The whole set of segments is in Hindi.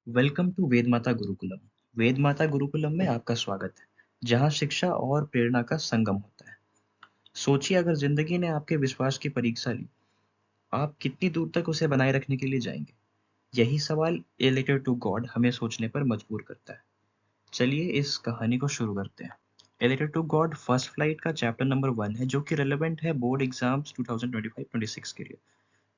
Welcome to Vedmata Gurukulam. वेदमाता गुरुकुलम में आपका स्वागत है, जहां शिक्षा और प्रेरणा का संगम होता है। सोचिए, अगर जिंदगी ने आपके विश्वास की परीक्षा ली, आप कितनी दूर तक उसे बनाए रखने के लिए जाएंगे? यही सवाल ए लेटर टू गॉड हमें सोचने पर मजबूर करता है। चलिए इस कहानी को शुरू करते हैं। A letter to God first flight का चैप्टर नंबर 1 है, जो कि रेलेवेंट है बोर्ड एग्जाम्स 2025-26 के लिए।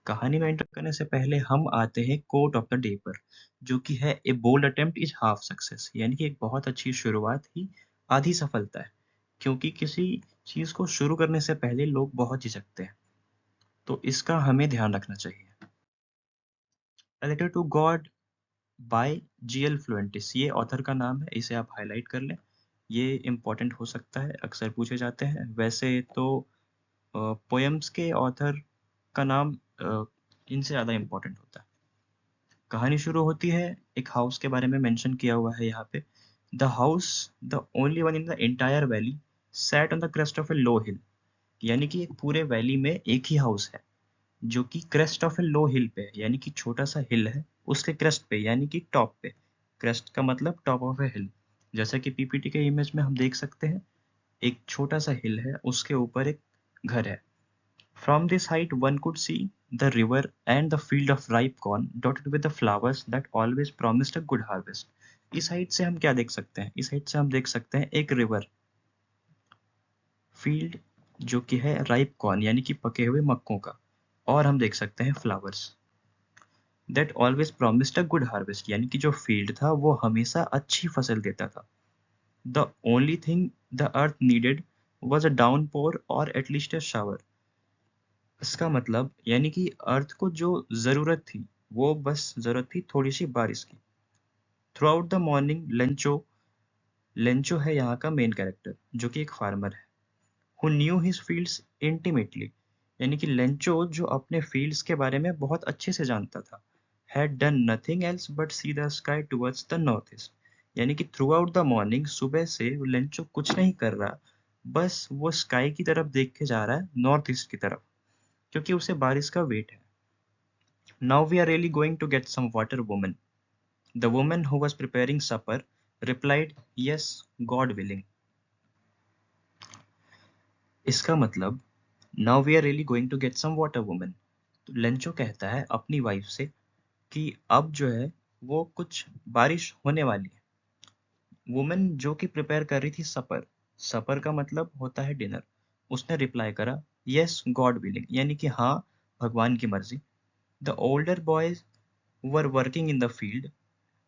कहानी में एंटर करने से पहले हम आते हैं कोट ऑफ द डे पर, जो कि है a bold attempt is half success, यानी कि एक बहुत अच्छी शुरुआत ही आधी सफलता है। क्योंकि किसी चीज को शुरू करने से पहले लोग बहुत झिझकते हैं, तो इसका हमें ध्यान रखना चाहिए। A Letter to God by GL Fuentes, ये ऑथर का नाम है, इसे आप हाईलाइट कर लें। ये इम्पोर्टेंट हो सकता है, अक्सर पूछे जाते हैं। वैसे तो पोएम्स के ऑथर का नाम इनसे ज़्यादा इम्पोर्टेंट होता है। कहानी शुरू होती है, एक हाउस के बारे में मेंशन किया हुआ है यहाँ पे। The house, the only one in the entire valley, sat on the crest of a low hill. यानी कि एक पूरे वैली में एक ही हाउस है, जो कि क्रेस्ट ऑफ ए लो हिल पे है, यानी कि छोटा सा हिल है उसके क्रेस्ट पे, यानी कि टॉप पे। क्रेस्ट का मतलब टॉप ऑफ ए हिल। जैसा कि पीपीटी के इमेज में हम देख सकते हैं, एक छोटा सा हिल है, उसके ऊपर एक घर है। From this height one could see the river and the field of ripe corn dotted with the flowers that always promised a good harvest. इस हाइट से हम क्या देख सकते हैं? इस हाइट से हम देख सकते हैं एक रिवर, फील्ड जो कि है राइप कॉर्न यानी कि पके हुए मक्कों का, और हम देख सकते हैं flowers that always promised a good harvest, यानी कि जो फील्ड था वो हमेशा अच्छी फसल देता था। The only thing the earth needed was a downpour or at least a shower. इसका मतलब यानी कि अर्थ को जो जरूरत थी, वो बस जरूरत थी थोड़ी सी बारिश की। Through out the morning Lencho, Lencho है यहाँ का मेन कैरेक्टर, जो कि एक फार्मर है, who knew his fields intimately. यानी कि लेंचो जो अपने फील्ड्स के बारे में बहुत अच्छे से जानता था, had done nothing else but see the sky towards the north east. यानी कि थ्रू आउट द मॉर्निंग, सुबह से लेंचो कुछ नहीं कर रहा, बस वो स्काई की तरफ देख के जा रहा है, नॉर्थ ईस्ट की तरफ, क्योंकि उसे बारिश का वेट है। Now we are really going to get some water, woman. The woman who was preparing supper replied, Yes, God willing. इसका मतलब Now we are really going to get some water, woman. तो लेंचो कहता है अपनी वाइफ से कि अब जो है वो कुछ बारिश होने वाली है। वुमन जो कि प्रिपेयर कर रही थी सपर, सपर का मतलब होता है डिनर, उसने रिप्लाई करा यस गॉड विलिंग, यानी कि हाँ, भगवान की मर्जी। The older boys were working in the field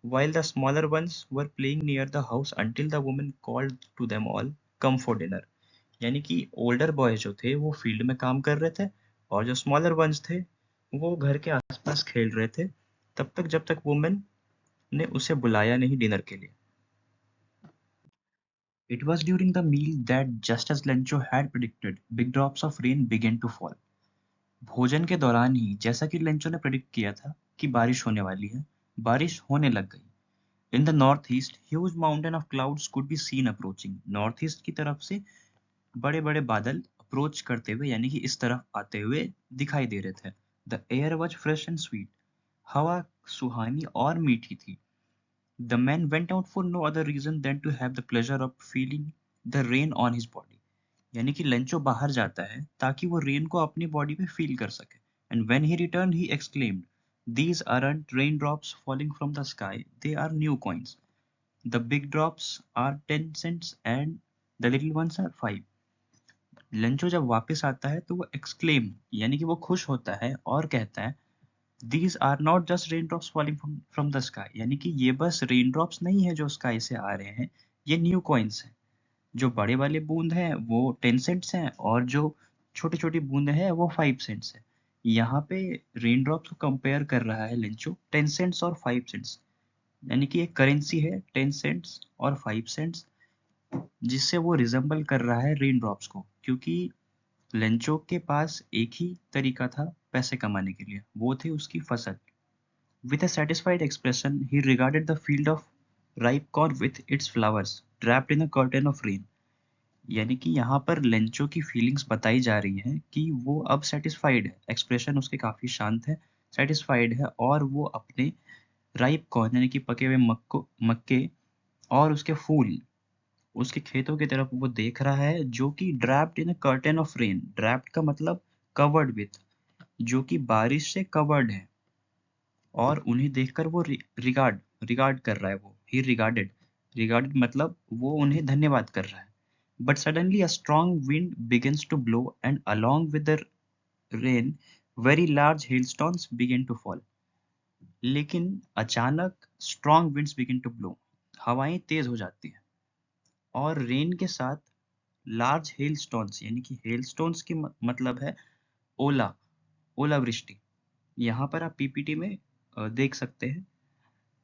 while the smaller ones were playing near the house until the woman called to them all, come for dinner. यानी कि ओल्डर बॉयज जो थे वो फील्ड में काम कर रहे थे, और जो स्मॉलर वंस थे वो घर के आसपास खेल रहे थे, तब तक जब तक वुमेन ने उसे बुलाया नहीं डिनर के लिए। It was during the meal that, just as Lencho had predicted, big drops of rain began to fall. भोजन के दौरान ही, जैसा कि लेंचो ने प्रेडिक्ट किया था कि बारिश होने वाली है, बारिश होने लग गई। In the northeast, huge mountain of clouds could be seen approaching. North east की तरफ से बड़े बड़े बादल अप्रोच करते हुए, यानी कि इस तरफ आते हुए दिखाई दे रहे थे। The air was fresh and sweet. हवा सुहानी और मीठी थी। The man went out for no other reason than to have the pleasure of feeling the rain on his body. यानी कि लेंचो बाहर जाता है ताकि वो रेन को अपनी बॉडी पे फील कर सके। And when he returned, he exclaimed, "These aren't raindrops falling from the sky, they are new coins. The big drops are 10 cents and the little ones are 5." Lencho जब वापस आता है तो वो एक्सक्लेम, यानी कि वो खुश होता है और कहता है, "These are not just raindrops falling from the sky." यानी कि ये बस रेनड्रॉप्स नहीं है जो स्काई से आ रहे हैं, ये न्यू कॉइन्स हैं। जो बड़े वाले बूंद हैं वो 10 सेंट्स हैं, और जो छोटी छोटी बूंदें हैं वो 5 सेंट्स है। यहाँ पे रेनड्रॉप्स को कंपेयर कर रहा है लेंचो 10 सेंट्स और 5 सेंट्स, यानी कि एक करेंसी है 10 सेंट्स और 5 सेंट्स, जिससे वो रिजेंबल कर रहा है रेन ड्रॉप्स को, क्योंकि लेंचो के पास एक ही तरीका था पैसे कमाने के लिए, वो थी उसकी फसल। With a satisfied expression he regarded the field of ripe corn with its flowers draped in a curtain of rain. यानी कि यहाँ पर लेंचो की फीलिंग्स बताई जा रही हैं कि वो अब सेटिस्फाइड है, एक्सप्रेशन उसके काफी शांत है, सेटिस्फाइड है, और वो अपने राइप कॉर्न यानी कि पके हुए मक्के और उसके फूल उसके खेतों की तरफ वो देख रहा है, जो कि draped in a curtain of rain. Draped का मतलब कवर्ड विथ, जो कि बारिश से कवर्ड है। और उन्हें देखकर वो रिगार्ड रिगार्ड कर रहा है। वो ही रिगार्डेड मतलब वो उन्हें धन्यवाद कर रहा है। But suddenly a strong wind begins to blow and along with the rain very large hailstones begin to fall. लेकिन अचानक strong winds begin to blow, हवाएं तेज हो जाती हैं और रेन के साथ लार्ज हेलस्टोन्स यानी कि हेलस्टोन्स की मतलब है ओला, ओलावृष्टि। यहाँ पर आप पीपीटी में देख सकते हैं,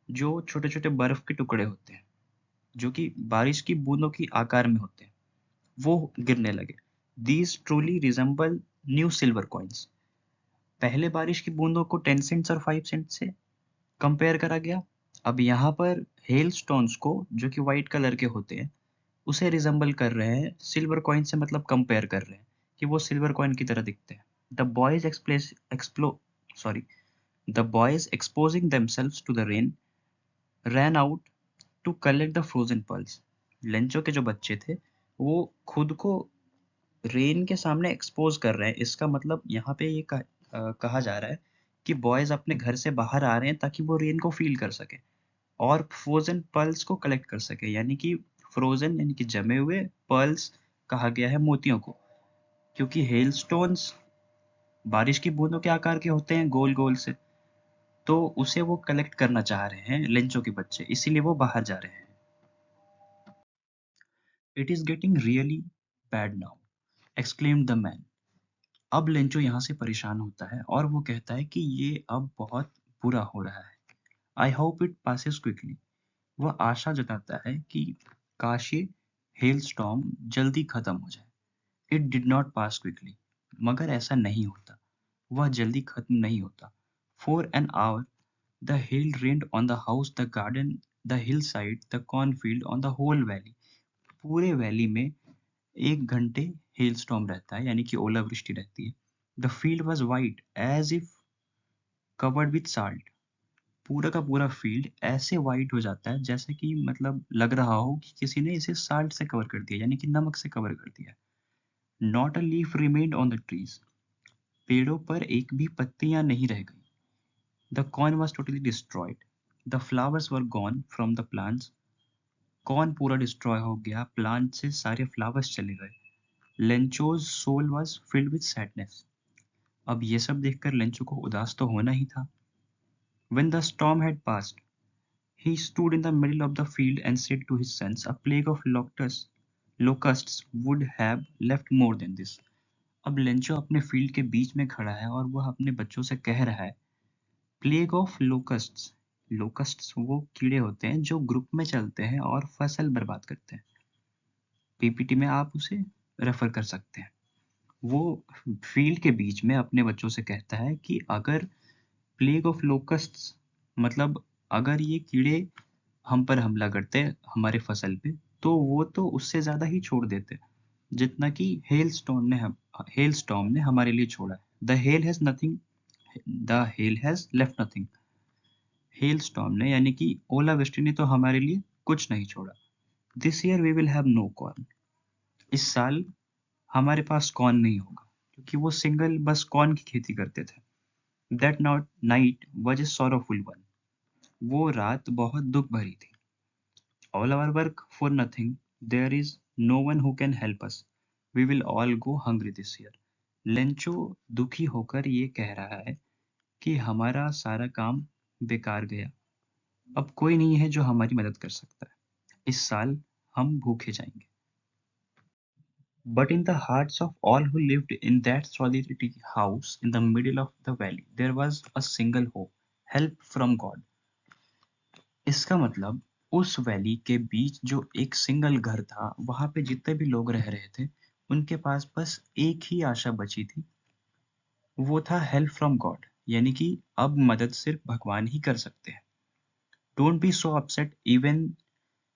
जो छोटे छोटे बर्फ के टुकड़े होते हैं जो कि बारिश की बूंदों की आकार में होते हैं, वो गिरने लगे। These truly resemble new silver coins. पहले बारिश की बूंदों को 10 सेंट्स और 5 सेंट से कंपेयर करा गया। अब यहाँ पर हेल स्टोन्स को, जो कि व्हाइट कलर के होते हैं, उसे रिजेंबल कर रहे हैं सिल्वर कॉइन से, मतलब कंपेयर कर रहे हैं कि वो सिल्वर कॉइन की तरह दिखते हैं। The boys explo sorry the boys exposing themselves to the rain ran out to collect the frozen pearls. Lencho के जो बच्चे थे, वो खुद को रेन के सामने एक्सपोज कर रहे हैं। इसका मतलब यहाँ पे ये कहा जा रहा है कि बॉयज अपने घर से बाहर आ रहे हैं ताकि वो रेन को फील कर सके और फ्रोजन पर्ल्स को कलेक्ट कर सके। यानी कि फ्रोजन यानी कि जमे हुए, पर्ल्स कहा गया है मोतियों को, क्योंकि हेलस्टोन्स बारिश की बूंदों के आकार के होते हैं, गोल गोल से। तो उसे वो कलेक्ट करना चाह रहे हैं लेंचो के बच्चे, इसीलिए वो बाहर जा रहे हैं। It is getting really bad now, exclaimed the man. अब लेंचो यहाँ से परेशान होता है और वो कहता है कि ये अब बहुत बुरा हो रहा है। I hope it passes quickly. वह आशा जताता है कि काश ये हेलस्टॉर्म जल्दी खत्म हो जाए। It did not pass quickly. मगर ऐसा नहीं होता, वह जल्दी खत्म नहीं होता। For an hour the hail rained on the house, the garden, the hill side, the cornfield, on the whole valley. पूरे वैली में 1 घंटे हेलस्टॉर्म रहता है, यानी कि ओलावृष्टि रहती है। The field was white as if covered with salt. पूरा का पूरा फील्ड ऐसे वाइट हो जाता है जैसे कि मतलब लग रहा हो कि किसी ने इसे साल्ट से कवर कर दिया, यानी कि नमक से कवर कर दिया। Not a leaf remained on the trees. पेड़ों पर एक भी पत्तियां नहीं रह गई। The corn was totally destroyed. The flowers were gone from the plants. Corn पूरा डिस्ट्रॉय हो गया, प्लांट से सारे फ्लावर्स चले गए। Lencho's soul was filled with sadness. अब ये सब देखकर लेंचो को उदास तो होना ही था। When the storm had passed, he stood in the middle of the field and said to his sons, a plague of locusts would have left more than this. अब लेंचो अपने फील्ड के बीच में खड़ा है और वह अपने बच्चों से कह रहा है, प्लेग ऑफ लोकस्ट्स। लोकस्ट्स वो कीड़े होते हैं जो ग्रुप में चलते हैं और फसल बर्बाद करते हैं। पीपीटी में आप उसे रेफर कर सकते हैं। वो फील्ड के बीच में अपने बच्चों से कहता है कि अगर प्लेग ऑफ लोकस्ट्स मतलब अगर ये कीड़े हम पर हमला करते हमारे फसल पे, तो वो तो उससे ज्यादा ही छोड़ देते जितना कि हेल स्टॉर्म ने हमारे लिए छोड़ा है। The hell has left nothing. Hello storm ने यानी कि ओलावृष्टि ने तो हमारे लिए कुछ नहीं छोड़ा। This year we will have no corn. इस साल हमारे पास कॉर्न नहीं होगा, क्योंकि वो सिंगल बस कॉर्न की खेती करते थे। That not night was a sorrowful one. वो रात बहुत दुख भरी थी। All our work for nothing. There is no one who can help us. We will all go hungry this year. Lencho दुखी होकर ये कह रहा है कि हमारा सारा काम बेकार गया। अब कोई नहीं है जो हमारी मदद कर सकता है। इस साल हम भूखे जाएंगे। But in the hearts of all who lived in that solitary house in the middle of the valley, there was a single hope, help from God. इसका मतलब उस वैली के बीच जो एक सिंगल घर था, वहां पे जितने भी लोग रह रहे थे, उनके पास बस एक ही आशा बची थी। वो था हेल्प फ्रॉम गॉड, यानी कि अब मदद सिर्फ भगवान ही कर सकते हैं। Don't be so upset even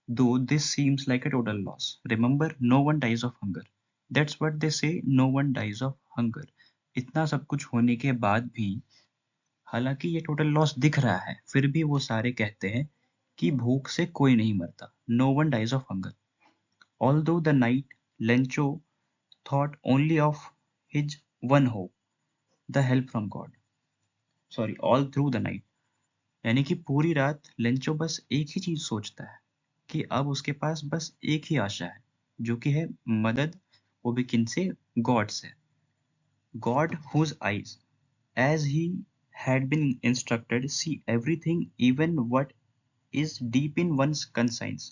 though this seems like a total loss. Remember, no one dies of hunger. That's what they say, no one dies of hunger. इतना सब कुछ होने के बाद भी हालांकि ये टोटल लॉस दिख रहा है, फिर भी वो सारे कहते हैं कि भूख से कोई नहीं मरता, no one dies of hunger. Although the night, Lencho thought only of his one hope, the help from God. Sorry, all through the night, यानी कि पूरी रात लेंचो बस एक ही चीज सोचता है कि अब उसके पास बस एक ही आशा है, जो कि है मदद, वो भी किनसे? गॉड से। God whose eyes, as he had been instructed, see everything, even what is deep in one's conscience।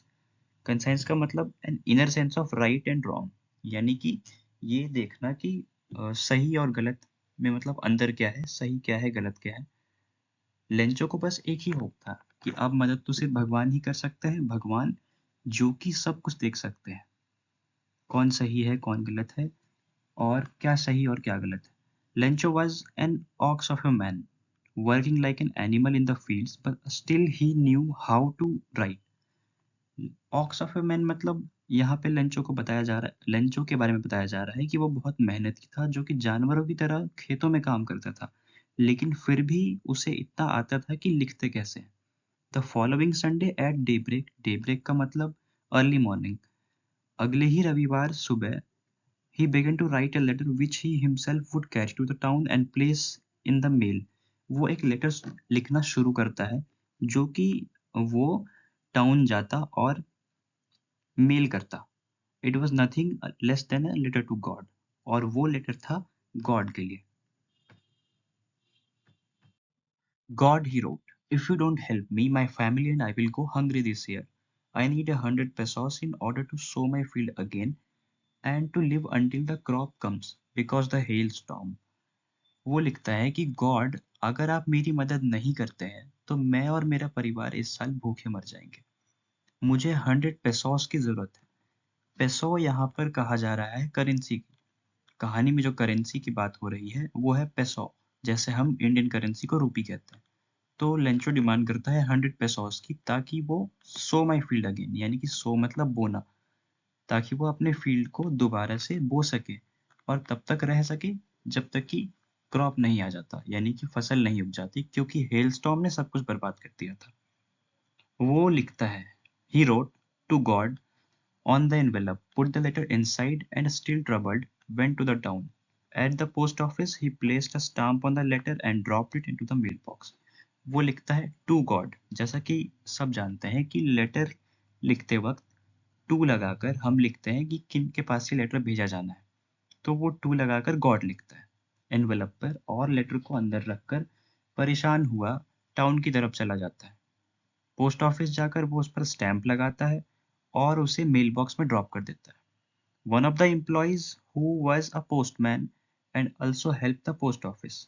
conscience का मतलब an inner sense of right and wrong, यानी कि ये देखना कि सही और गलत में मतलब अंदर क्या है, सही क्या है, गलत क्या है। लेंचो को बस एक ही होप था कि अब मदद तो सिर्फ भगवान ही कर सकते हैं, भगवान जो कि सब कुछ देख सकते हैं, कौन सही है कौन गलत है और क्या सही और क्या गलत है। Lencho was an ox of a man, working like an animal in the fields, but still he knew how to write। Ox of a man मतलब यहाँ पे लेंचो को बताया जा रहा है, लेंचो के बारे में बताया जा रहा है कि वो बहुत मेहनती था, जो कि जानवरों की तरह खेतों में काम करता था, लेकिन फिर भी उसे इतना आता था कि लिखते कैसे। The following Sunday eight daybreak, daybreak का मतलब अर्ली मॉर्निंग, अगले ही रविवार सुबह, he began to write a letter which he himself would carry to the town and place in the mail। वो एक लेटर लिखना शुरू करता है, जो कि वो टाउन जाता और मेल करता। It was nothing less than a letter to God, और वो लेटर था गॉड के लिए। God, he wrote, if you don't help me, my family and I will go hungry this year। I need 100 pesos in order to sow my field again and to live until the crop comes because the hailstorm। वो लिखता है कि गॉड, अगर आप मेरी मदद नहीं करते हैं तो मैं और मेरा परिवार इस साल भूखे मर जाएंगे। मुझे 100 पेसोस की जरूरत है। पेसो यहाँ पर कहा जा रहा है करेंसी की। कहानी में जो करेंसी की बात हो रही है वो है पेसो, जैसे हम इंडियन करेंसी को रूपी कहते हैं। तो लेंचो डिमांड करता है 100 पेसोस की, ताकि वो सो माई फील्ड अगेन, यानी कि सो मतलब बोना, ताकि वो अपने फील्ड को दोबारा से बो सके और तब तक रह सके जब तक कि क्रॉप नहीं आ जाता, यानी कि फसल नहीं उग जाती, क्योंकि हेलस्टॉर्म ने सब कुछ बर्बाद कर दिया था। वो लिखता है, he wrote to God on the envelope, put the letter inside, and still troubled, went to the town। At the post office, he placed a stamp on the letter and dropped it into the mailbox। वो लिखता है टू गॉड, जैसा कि सब जानते हैं कि लेटर लिखते वक्त टू लगाकर हम लिखते हैं कि किन के पास ये लेटर भेजा जाना है। तो वो टू लगाकर गॉड लिखता है एनवेलप पर और लेटर को अंदर रखकर परेशान हुआ टाउन की तरफ चला जाता है। पोस्ट ऑफिस जाकर वो उस पर स्टैंप लगाता है और उसे मेल बॉक्स में ड्रॉप कर देता है। One of the employees who was a postman and also help the post office,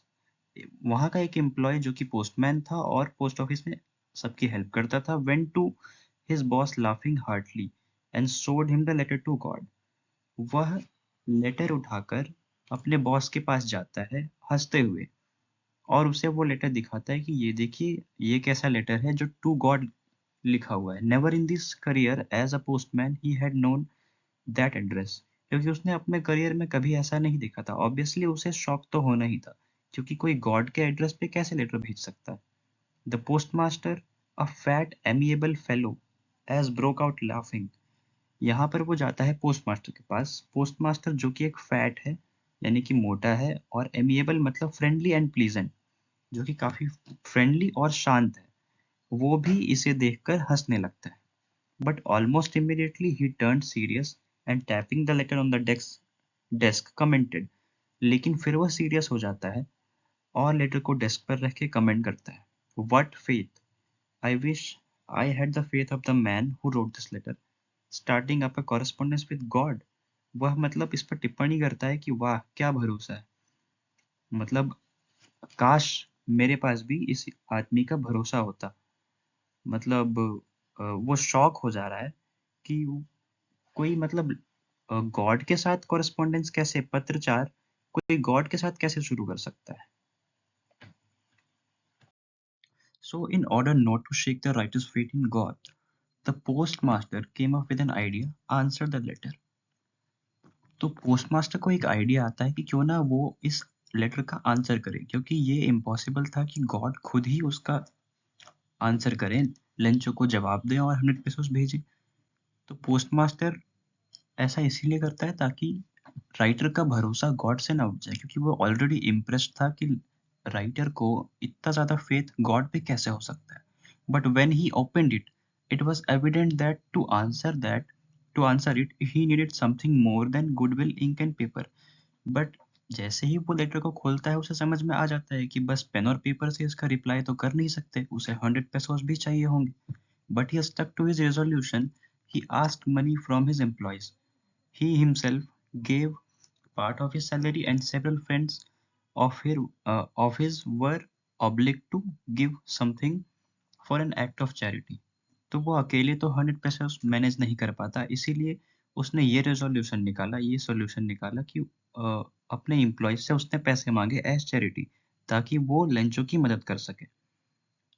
वहां का एक एम्प्लॉय जो कि पोस्टमैन था और पोस्ट ऑफिस में सबकी हेल्प करता था, went to his boss laughing heartily and showed him the letter to God. वह लेटर उठाकर अपने बॉस के पास जाता है हंसते हुए और उसे वो लेटर दिखाता है कि ये देखिए, ये कैसा लेटर है जो टू गॉड लिखा हुआ है। Never in this career as a postman he had known that address, क्योंकि उसने अपने करियर में कभी ऐसा नहीं देखा था। ऑब्वियसली उसे शौक तो होना ही था, क्योंकि कोई गॉड के एड्रेस पे कैसे लेटर भेज सकता है। The postmaster, a fat amiable fellow, as broke out laughing. यहाँ पर वो जाता है पोस्टमास्टर के पास। पोस्टमास्टर जो कि एक फैट है, यानी कि मोटा है, और एमिएबल मतलब फ्रेंडली एंड प्लीजेंट, जो कि काफी फ्रेंडली और शांत है, वो भी इसे देखकर हंसने लगता है। But almost immediately he turned serious and tapping the later on the desk commented. लेकिन फिर वह सीरियस हो जाता है और लेटर को डेस्क पर रख के कमेंट करता है, what faith, I wish I had the faith of the man who wrote this letter, starting up a correspondence with God. वह मतलब इस पर टिप्पणी करता है कि वाह क्या भरोसा है, मतलब काश मेरे पास भी इस आदमी का भरोसा होता। मतलब वो शॉक हो जा रहा है कि कोई मतलब गॉड के साथ कॉरेस्पॉन्डेंस कैसे, पत्रचार कोई गॉड के साथ कैसे शुरू कर सकता है। So in order not to shake the writer's faith in God, the postmaster came up with an idea, answer the letter। तो पोस्टमास्टर को एक आइडिया आता है कि क्यों ना वो इस लेटर का आंसर करे, क्योंकि ये इम्पॉसिबल था कि गॉड खुद ही उसका आंसर करें, लेंचो को जवाब दें और 100 पेसोस भेजें। तो पोस्टमास्टर ऐसा इसीलिए करता है ताकि राइटर का भरोसा गॉड से ना उठ जाए, क्योंकि वो ऑलरेडी इम्प्रेस्ड था कि राइटर को इतना ज़्यादा फेथ गॉड पे कैसे हो सकता है। But when he opened it, it was evident that to answer it he needed something more than goodwill, ink and paper. But जैसे ही वो लेटर को खोलता है, उसे समझ में आ जाता है कि बस पेन और पेपर से इसका रिप्लाई तो कर नहीं सकते, उसे 100 पेसोस भी चाहिए होंगे। But he stuck to his resolution. He asked money from his employees. He himself gave part of his salary, and several friends of his were obliged to give something for an act of charity. तो वो अकेले तो 100 पैसे मैनेज नहीं कर पाता, इसीलिए उसने ये सॉल्यूशन निकाला कि अपने एम्प्लॉय से उसने पैसे मांगे एज चैरिटी, ताकि वो लेंचो की मदद कर सके।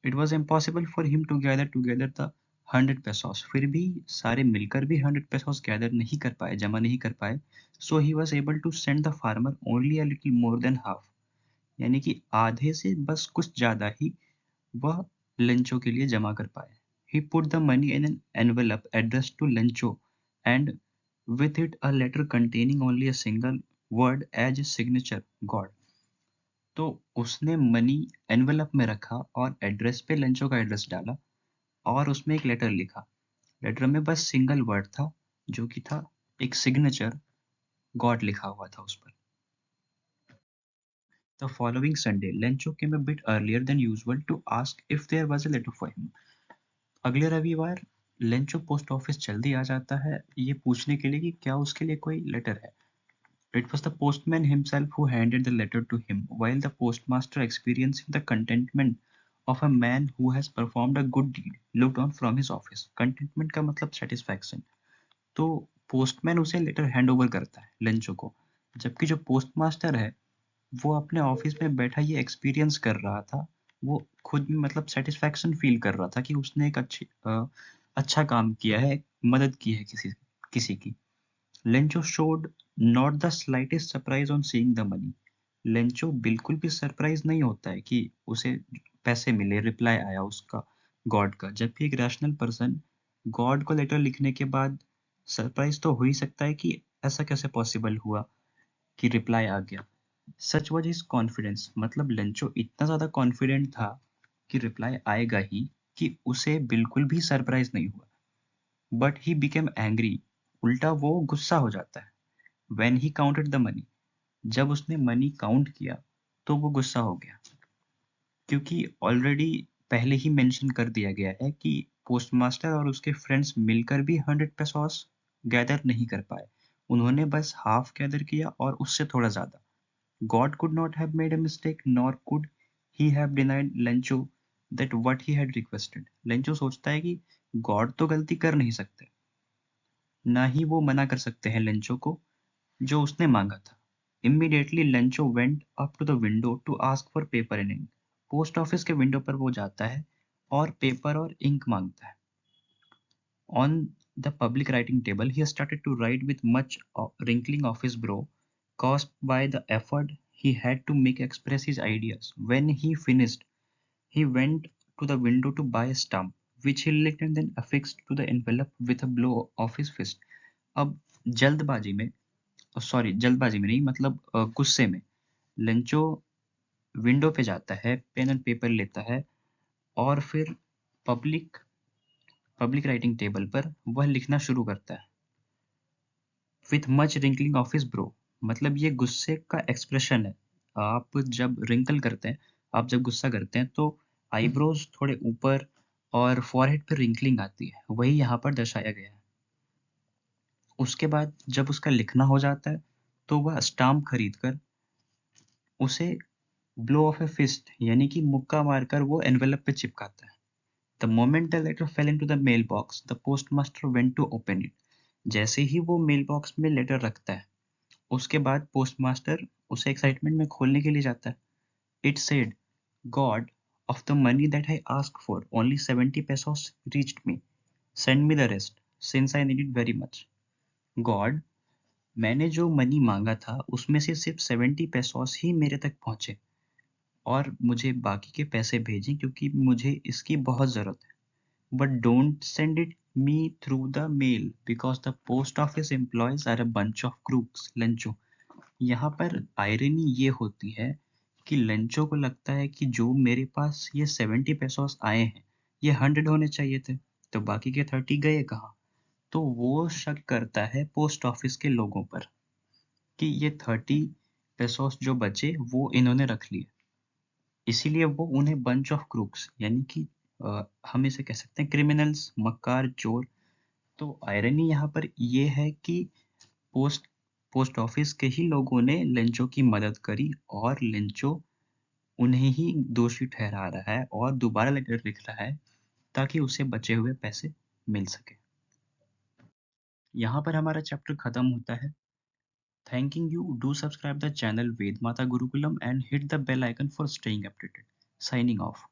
It was impossible for him to gather together the 100 pesos, फिर भी सारे मिलकर भी 100 पेसोस गैदर नहीं कर पाए, जमा नहीं कर पाए। So he was able to send the farmer only a little more than half, यानी कि आधे से बस कुछ ज्यादा ही वह लेंचो के लिए जमा कर पाए। He put the money in an envelope addressed to Lencho, and with it a letter containing only a single word as his signature, God. तो उसने मनी एनवेलप में रखा और एड्रेस पे लेंचो का एड्रेस डाला और उसमें एक लेटर लिखा। लेटर में बस सिंगल वर्ड था, जो कि था एक सिग्नेचर, गॉड लिखा हुआ था उस पर। The following Sunday, Lencho came a bit earlier than usual to ask if there was a letter for him. अगले रविवार लेंचो पोस्ट ऑफिस जल्दी आ जाता है ये पूछने के लिए कि क्या उसके लिए कोई लेटर है। It was the postman himself who handed the letter to him, while the postmaster, experiencing the contentment of a man who has performed a good deed, looked on from his office. Contentment का मतलब satisfaction। तो पोस्टमैन उसे लेटर हैंड ओवर करता है लेंचो को, जबकि जो पोस्टमास्टर है वो अपने ऑफिस में बैठा ये एक्सपीरियंस कर रहा था। वो खुद में मतलब सेटिस्फैक्शन फील कर रहा था कि उसने एक अच्छा काम किया है, मदद की है किसी किसी की। Lencho showed not the slightest surprise on seeing the money. Lencho बिल्कुल भी सरप्राइज नहीं होता है कि उसे पैसे मिले, रिप्लाई आया उसका गॉड का। जबकि एक रैशनल पर्सन गॉड को लेटर लिखने के बाद सरप्राइज तो हो ही सकता है कि ऐसा कैसे पॉसिबल हुआ कि रिप्लाई आ गया। सच वाज हिज कॉन्फिडेंस, मतलब लेंचो इतना ज्यादा कॉन्फिडेंट था कि रिप्लाई आएगा ही कि उसे बिल्कुल भी सरप्राइज नहीं हुआ। बट ही बिकेम एंग्री, उल्टा वो गुस्सा हो जाता है। When he counted the money, जब उसने मनी काउंट किया तो वो गुस्सा हो गया, क्योंकि ऑलरेडी पहले ही मेंशन कर दिया गया है कि पोस्टमास्टर और उसके फ्रेंड्स मिलकर भी 100 पेसोस गैदर नहीं कर पाए। उन्होंने बस हाफ गैदर किया और उससे थोड़ा ज्यादा। God could not have made a mistake, nor could he have denied Lencho that what he had requested. Lencho सोचता है कि गॉड तो गलती कर नहीं सकते, ना ही वो मना कर सकते हैं लेंचो को जो उसने मांगा था। Immediately Lencho went up to the window to ask for paper and ink. Post office के विंडो पर वो जाता है और पेपर और इंक मांगता है। On the public writing table, he started to write with much wrinkling of his brow, caused by the effort he had to make express his ideas. When he finished, he went to the window to buy a stamp, which he licked and then affixed to the envelope with a blow of his fist. अब जल्दबाजी में नहीं, मतलब गुस्से में लंचो विंडो पे जाता है, पेन एंड पेपर लेता है और फिर पब्लिक पब्लिक राइटिंग टेबल पर वह लिखना शुरू करता है। With much wrinkling of his bro, मतलब ये गुस्से का एक्सप्रेशन है। आप जब रिंकल करते हैं, आप जब गुस्सा करते हैं तो आईब्रोज थोड़े ऊपर और फॉरहेड पर रिंकलिंग आती है, वही यहाँ पर दर्शाया गया है। उसके बाद जब उसका लिखना हो जाता है तो वह स्टाम्प खरीद कर उसे ब्लो ऑफ ए फिस्ट यानी कि मुक्का मारकर वो एनवेलप पे चिपकाता है। The moment the letter fell into the mail box, the postmaster went to open it. जैसे ही वो मेल बॉक्स में लेटर रखता है, उसके बाद पोस्टमास्टर उसे एक्साइटमेंट में खोलने के लिए जाता है। It said, God, of the money that I asked for, only 70 pesos reached me. Send me the rest, since I need it very much. God, मैंने जो मनी मांगा था उसमें से सिर्फ 70 पेसोस ही मेरे तक पहुंचे और मुझे बाकी के पैसे भेजें क्योंकि मुझे इसकी बहुत ज़रूरत है। But don't send it me through the mail because the post office employees are a bunch of crooks Lencho. यहाँ पर आयरनी ये होती है कि लंचो को लगता है कि जो मेरे पास ये 70 पेसोस आए हैं ये 100 होने चाहिए थे, तो बाकी के 30 गए कहाँ? तो वो शक करता है पोस्ट ऑफिस के लोगों पर कि ये 30 पेसोस जो बचे वो इन्होंने रख लिए। इसीलिए वो उन्हें बंच ऑफ क्रूक्स यानी कि हम इसे कह सकते हैं क्रिमिनल्स, मक्कार, चोर। तो आयरनी यहाँ पर ये है कि पोस्ट पोस्ट ऑफिस के ही लोगों ने लेंचो की मदद करी और लेंचो उन्हें ही दोषी ठहरा रहा है और दोबारा लेटर लिख रहा है ताकि उसे बचे हुए पैसे मिल सके। यहाँ पर हमारा चैप्टर खत्म होता है। Thanking you. Do subscribe the channel Vedmata Gurukulam and hit the bell icon for staying updated. Signing off.